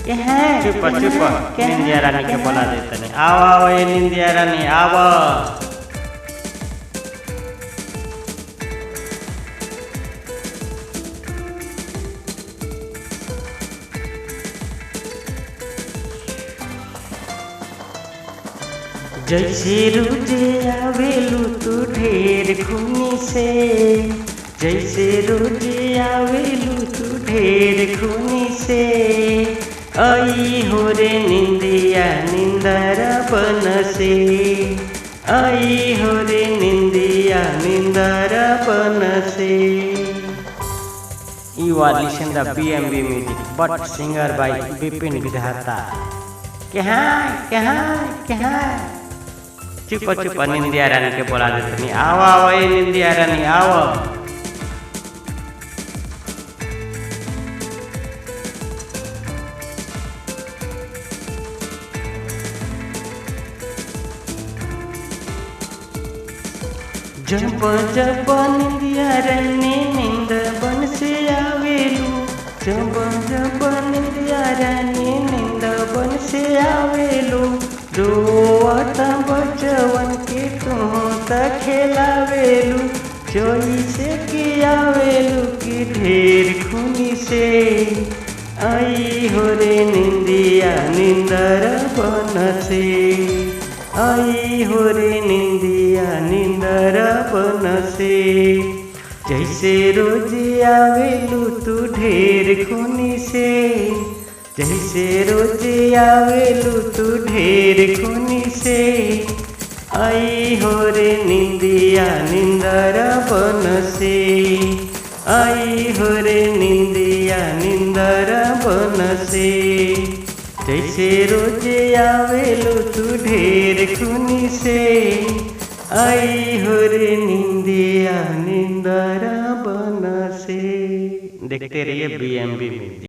चुप चुप निंदिया रानी के बोला देते नहीं। आओ आओ ये निंदिया रानी आओ। जैसे रोजे आवेलू तू ढेर खूनी से, जैसे रोजे आवेलू तू ढेर खूनी से, आई हो रे निंदिया निंदर बन से, आई हो रे निंदिया निंदर बन से। You are listening the BMB music, but singer by Bipin Vidhata. क्या चुप चुप निंदिया रानी के बोला देते नहीं। आओ आओ ये निंदिया रानी आओ। जब जब निंदिया रानी निंद बन से आवेलू, जब जब निंदिया रानी निंद बन से आवेलू, रोवत बचवन के तू त खेलावेलू, चोरी से की आवेलू की ढेर खूनी से, आई हो रे निंदिया निंदर बन से, आई हो रे निंदिया निंदर बन से। जैसे रोज आवेलू तू ढेर खूनी से, जैसे रोज आवेलू तू ढेर खूनी से, आई हो रे निंदिया निंदर बन से, आई हो रे निंदिया निंदर बन से। जैसे रोज आवेलू तू ढेर खूनी से, आई हो रे निंदिया निंदर बन से। देखते रहिए BMB में।